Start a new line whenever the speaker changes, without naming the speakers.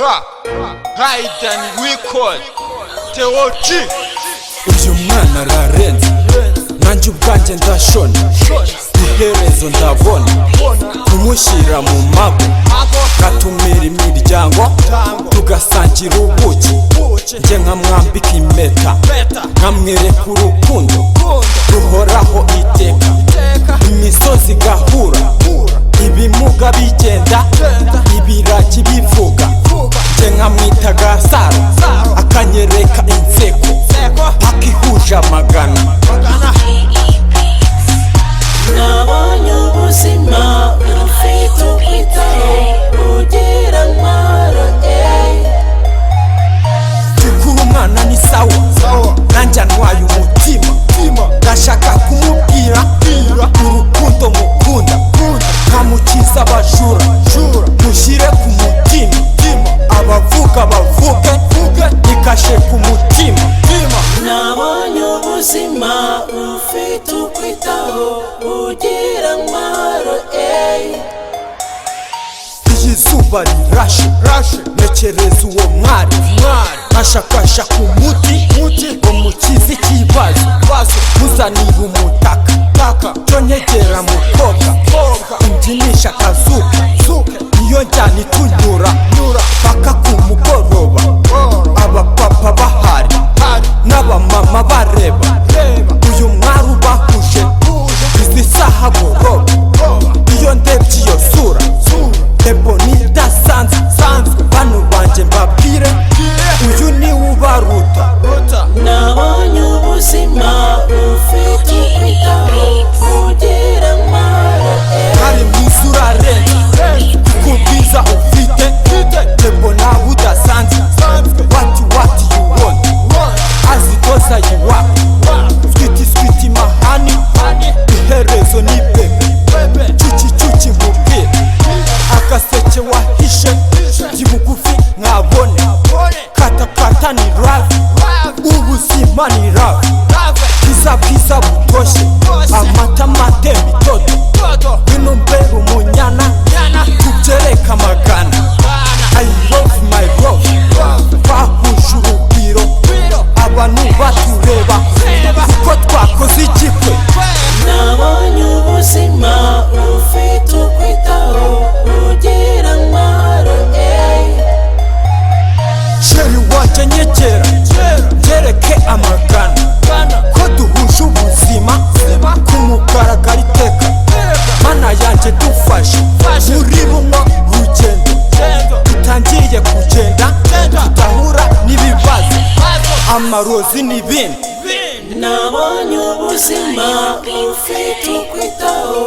Hayden Record Teoji.
Uyu mwana ararenze nanjye ubwanjye ndashona, iherezo ndabona kumushyira mu mago, gatumira imiryango tugasangira ubuki, njye nkamwambika impeta nkamwereka urukundo ruhoraho iteka, imisozi igahura, ibimuga bigenda, ibiraki bivuga, njye nkamwita Gasaro akanyereka inseko paka ihuje amagana.
Nabonye ubuzima ufite ukwitaho ugira ntwaro
Tukuru umwana ni sawa nanjye antwaye umutima, ndashaka kumubwira urukundo mukunda, nkamukiza abajura mushyire ku mutima, abavuga bavuge ikashe ku mutima.
Nabonye ubuzima ufite ukwitaho ugira ntwaro
Iyi zuba rirashe ntekereza uwo mwari, nkashakasha ku muti ngo mukize ikibazo, muzanira umutaka cyo nyegera mukobwa, umbyinishya akazuka, iyo njyana itunyura paka ku mugoroba, abapapa bahari n'abamama bareba, uyu mwari ubahuje izi saha boroba, iyo ndebye iyo sura mbona idasanzwe, bano banjye mbabwire uyu niwe ubaruta.
Nabonye ubuzima ufite ukwitaho ugira ntwaro
Hari mwiza urarenze kuko ubwiza ufite, mbona budasanzwe, what you want azitoza yiwapa, sweet mahani, iherezo ni bebe, cuci nkubwire, agaseke wahishe jibugufi nkabone, katakata ni rave, ubuzima ni rave, bwiza butoshye, amata mate mitoto, bino mbere umunyana tubyereka amagana. I love my love, bahuje urugwiro, abantu batureba kuko twakoze igikwe.
Nabonye ubuzima ufite ukwitaho ugira ntwaro
Sheri wanjye nyegera ngereke amagana, ko duhuje ubuzima kumugaragara iteka, mana yanjye dufashe muri runo rugendo, tutangiye kugenda tudahura n'ibibazo, amarozi n'ibindi.
Nabonye ubuzima ufite ukwitaho